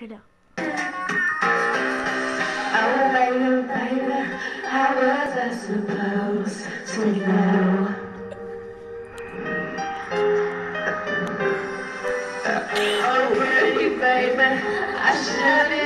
كده. Oh baby, baby, how was I supposed to know? Oh pretty baby, I should have